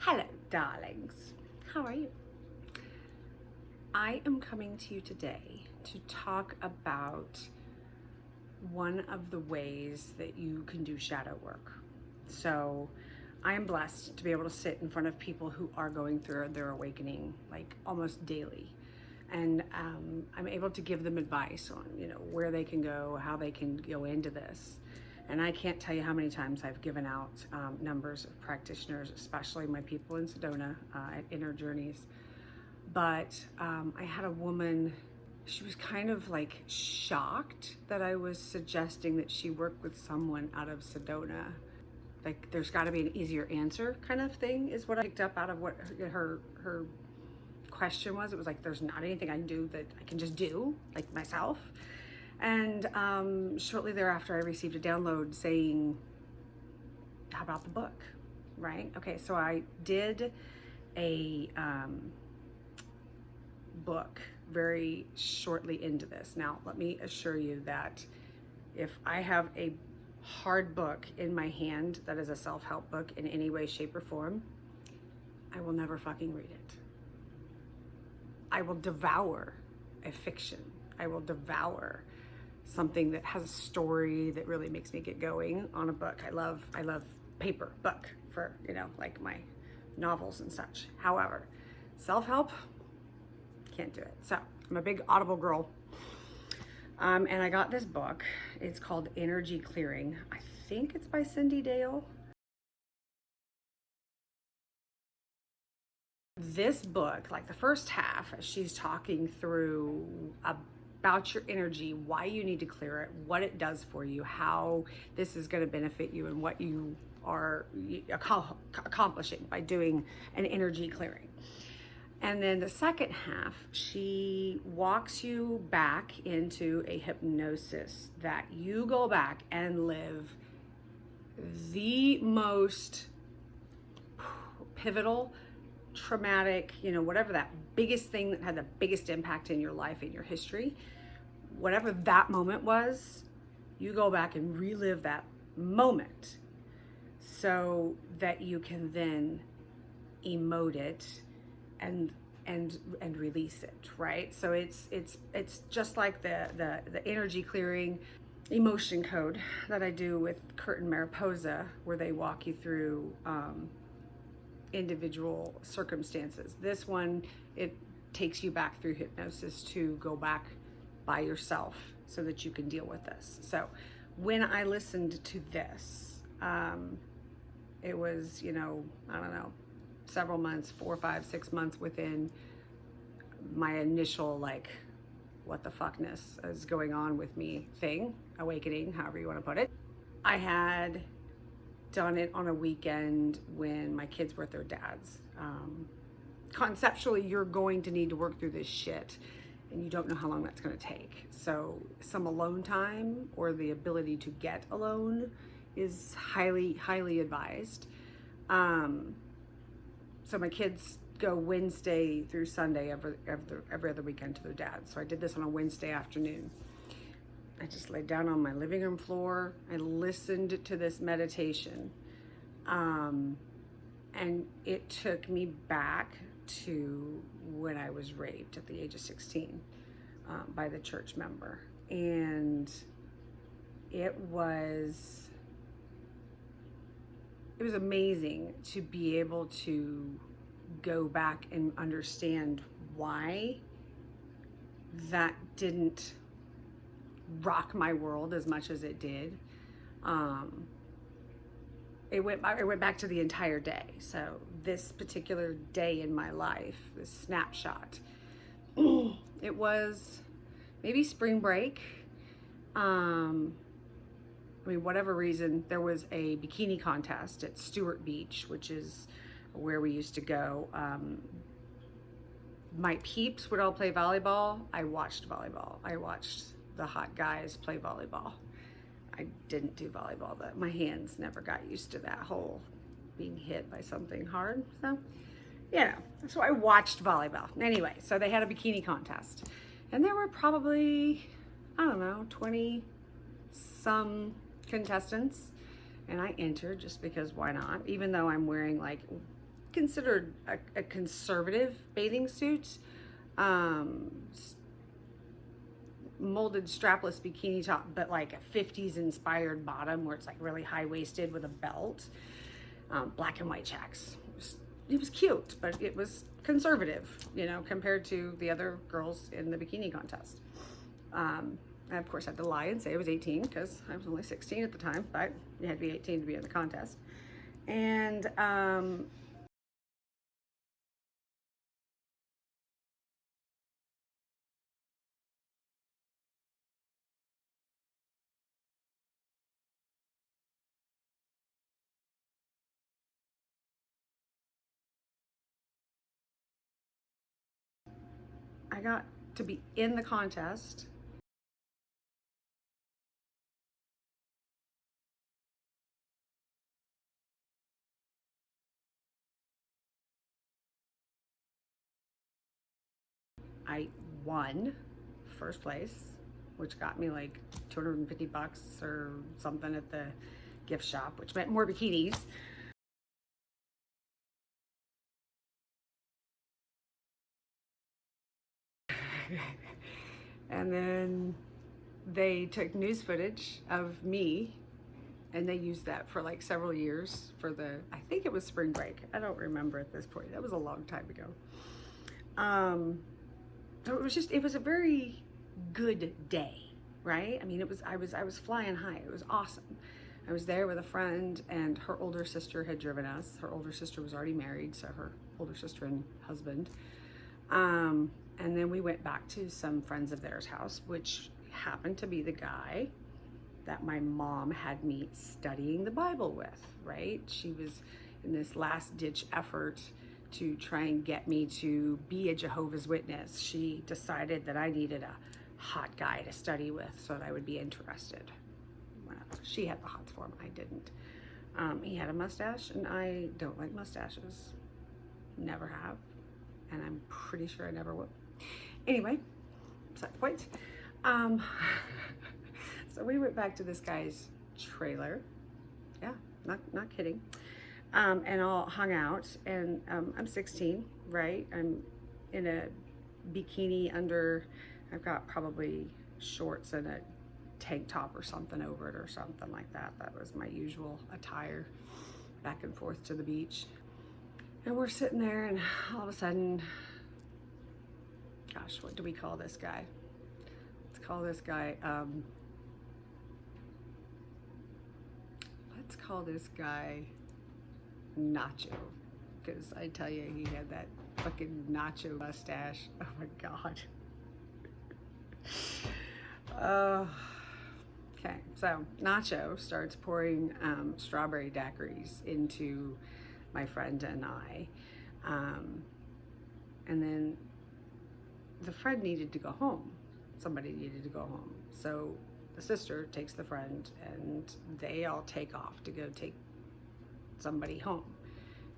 Hello, darlings. How are you? I am coming to you today to talk about one of the ways that you can do shadow work. So, I am blessed to be able to sit in front of people who are going through their awakening like almost daily. And I'm able to give them advice on, where they can go, how they can go into this. And I can't tell you how many times I've given out numbers of practitioners, especially my people in Sedona at Inner Journeys. But I had a woman, she was kind of like shocked that I was suggesting that she work with someone out of Sedona. Like there's got to be an easier answer kind of thing is what I picked up out of what her question was. It was like, there's not anything I can do that I can just do like myself. And shortly thereafter, I received a download saying, how about the book, right? Okay, so I did a book very shortly into this. Now, let me assure you that if I have a hard book in my hand that is a self-help book in any way, shape, or form, I will never fucking read it. I will devour a fiction. I will devour something that has a story that really makes me get going on a book. I love paper book for, like my novels and such. However, self-help, can't do it. So I'm a big Audible girl. And I got this book. It's called Energy Clearing. I think it's by Cyndi Dale. This book, like the first half, she's talking through about your energy, why you need to clear it, what it does for you, how this is going to benefit you, and what you are accomplishing by doing an energy clearing. And then the second half, she walks you back into a hypnosis that you go back and live the most pivotal, traumatic, whatever that biggest thing that had the biggest impact in your life, in your history, whatever that moment was, you go back and relive that moment so that you can then emote it and release it, right? So it's just like the energy clearing emotion code that I do with Kurt and Mariposa, where they walk you through individual circumstances. This one, it takes you back through hypnosis to go back by yourself so that you can deal with this. So when I listened to this, it was, I don't know, several months, 4, 5, 6 months within my initial, like, what the fuckness is going on with me thing, awakening, however you want to put it. I had done it on a weekend when my kids were at their dad's. Conceptually, you're going to need to work through this shit, and you don't know how long that's going to take. So some alone time, or the ability to get alone, is highly, highly advised. So my kids go Wednesday through Sunday every other weekend to their dad. So I did this on a Wednesday afternoon. I just laid down on my living room floor. I listened to this meditation. And it took me back to when I was raped at the age of 16 by the church member. And it was amazing to be able to go back and understand why that didn't rock my world as much as it did. It went back to the entire day. So this particular day in my life, this snapshot, it was maybe spring break. Whatever reason, there was a bikini contest at Stewart Beach, which is where we used to go. My peeps would all play volleyball. I watched volleyball. I watched the hot guys play volleyball. I didn't do volleyball, but my hands never got used to that whole being hit by something hard. So, so I watched volleyball. Anyway, so they had a bikini contest, and there were probably, 20 some contestants, and I entered just because why not, even though I'm wearing like considered a conservative bathing suit. Um, Molded strapless bikini top, but like a 50s inspired bottom where it's like really high waisted with a belt. Black and white checks. It was cute, but it was conservative, you know, compared to the other girls in the bikini contest. I, of course, had to lie and say I was 18 because I was only 16 at the time, but you had to be 18 to be in the contest. And I got to be in the contest. I won first place, which got me like 250 bucks or something at the gift shop, which meant more bikinis. And then they took news footage of me and they used that for like several years for the, I think it was spring break. I don't remember at this point. That was a long time ago. So it was a very good day, right? I mean, I was flying high. It was awesome. I was there with a friend, and her older sister had driven us. Her older sister was already married, so her older sister and husband. And then we went back to some friends of theirs' house, which happened to be the guy that my mom had me studying the Bible with, right? She was in this last ditch effort to try and get me to be a Jehovah's Witness. She decided that I needed a hot guy to study with so that I would be interested. Well, she had the hots for him, I didn't. He had a mustache, and I don't like mustaches. Never have, and I'm pretty sure I never will. Anyway, side point. So we went back to this guy's trailer. Yeah, not kidding. And all hung out, and I'm 16, right? I'm in a bikini under, I've got probably shorts and a tank top or something over it or something like that. That was my usual attire back and forth to the beach. And we're sitting there, and all of a sudden, gosh, what do we call this guy? Let's call this guy, Nacho, because I tell you, he had that fucking nacho mustache. Oh my God. Okay, so Nacho starts pouring strawberry daiquiris into my friend and I. And then the friend needed to go home. Somebody needed to go home. So the sister takes the friend, and they all take off to go take somebody home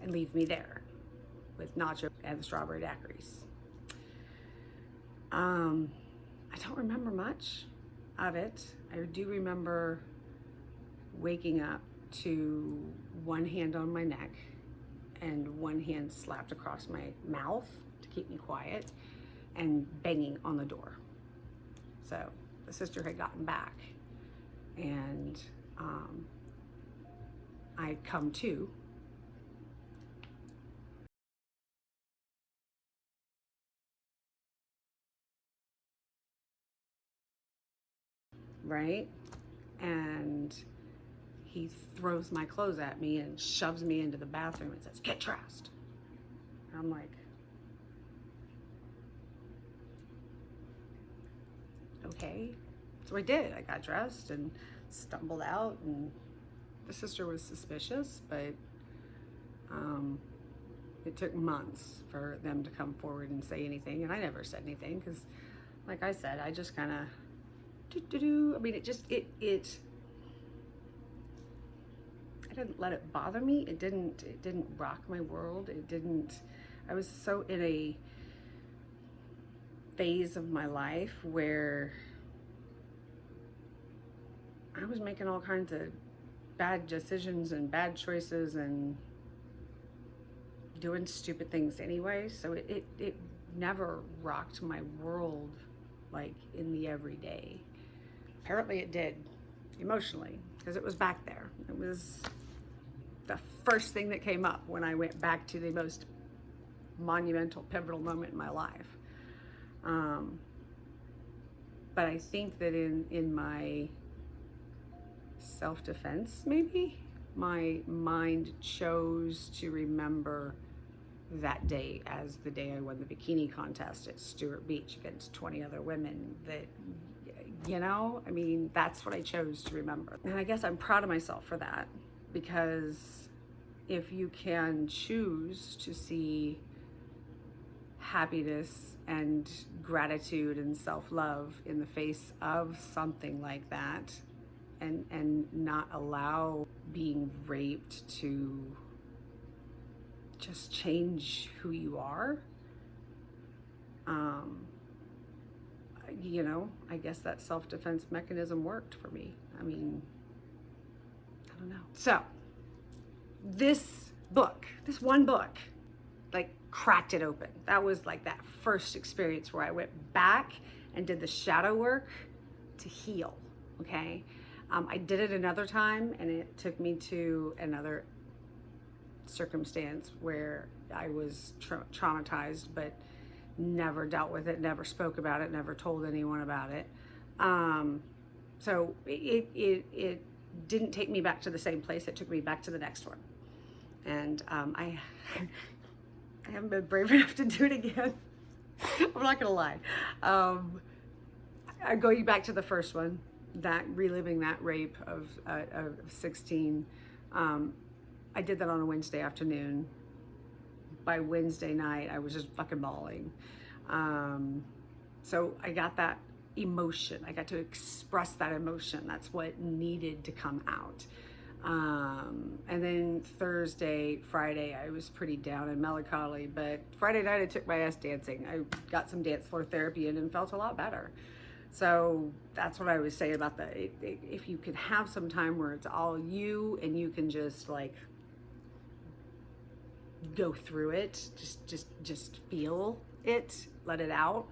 and leave me there with Nacho and the strawberry daiquiris. I don't remember much of it. I do remember waking up to one hand on my neck and one hand slapped across my mouth to keep me quiet, and banging on the door. So the sister had gotten back, and I come to. Right? And he throws my clothes at me and shoves me into the bathroom and says, "Get dressed." And I'm like, okay. So I did. I got dressed and stumbled out, and the sister was suspicious, but it took months for them to come forward and say anything, and I never said anything because, like I said, I just kind of I mean, I didn't let it bother me. It didn't rock my world. It didn't. I was so in a phase of my life where I was making all kinds of bad decisions and bad choices and doing stupid things anyway, so it never rocked my world like in the everyday. Apparently it did emotionally, because it was back there. It was the first thing that came up when I went back to the most monumental, pivotal moment in my life. But I think that in my self-defense, maybe, my mind chose to remember that day as the day I won the bikini contest at Stewart Beach against 20 other women. That, you know, I mean, that's what I chose to remember. And I guess I'm proud of myself for that, because if you can choose to see happiness and gratitude and self-love in the face of something like that, and not allow being raped to just change who you are, you know, I guess that self-defense mechanism worked for me. I mean, I don't know. So this one book, like, cracked it open. That was like that first experience where I went back and did the shadow work to heal, okay? I did it another time, and it took me to another circumstance where I was traumatized, but never dealt with it, never spoke about it, never told anyone about it. So it didn't take me back to the same place. It took me back to the next one. And I haven't been brave enough to do it again. I'm not gonna lie. Going back to the first one, that reliving that rape of 16, I did that on a Wednesday afternoon. By Wednesday night, I was just fucking bawling. So I got that emotion. I got to express that emotion. That's what needed to come out. And then Thursday, Friday, I was pretty down and melancholy, but Friday night I took my ass dancing. I got some dance floor therapy in and felt a lot better. So that's what I was saying about if you could have some time where it's all you and you can just like go through it, just feel it, let it out.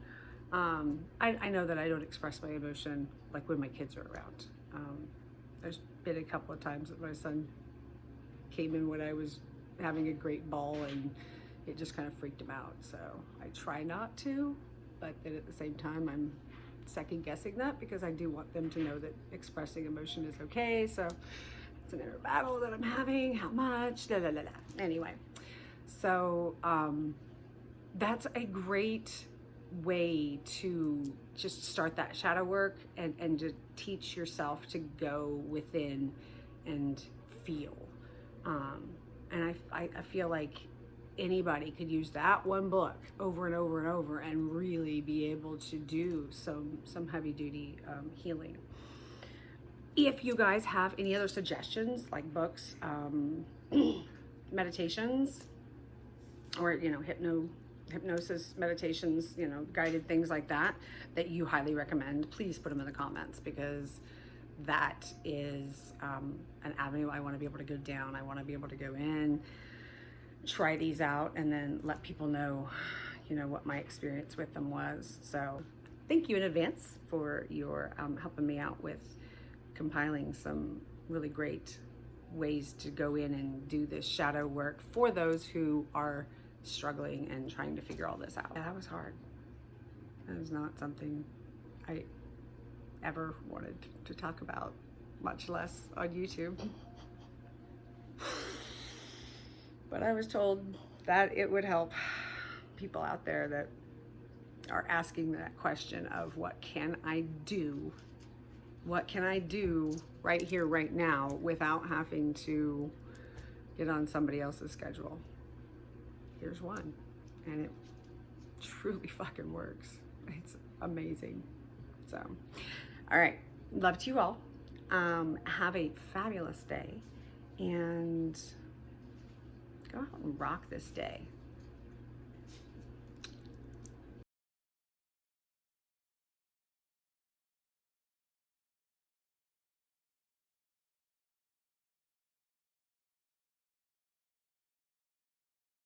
I know that I don't express my emotion like when my kids are around. There's been a couple of times that my son came in when I was having a great ball and it just kind of freaked him out. So I try not to, but then at the same time, I'm second guessing that, because I do want them to know that expressing emotion is okay. So it's an inner battle that I'm having. How much? Da, da, da, da. Anyway, so that's a great way to just start that shadow work and to teach yourself to go within and feel. And I feel like anybody could use that one book over and over and over and really be able to do some heavy duty healing. If you guys have any other suggestions, like books, meditations, or, you know, hypnosis meditations, you know, guided things like that you highly recommend, please put them in the comments, because that is an avenue I want to be able to go down. I want to be able to go in, try these out, and then let people know, you know, what my experience with them was. So thank you in advance for your helping me out with compiling some really great ways to go in and do this shadow work for those who are struggling and trying to figure all this out. That was hard. That is not something I ever wanted to talk about, much less on YouTube. But I was told that it would help people out there that are asking that question of what can I do? What can I do right here, right now, without having to get on somebody else's schedule? Here's one, and it truly fucking works. It's amazing. So, all right, love to you all. Have a fabulous day, and go out and rock this day.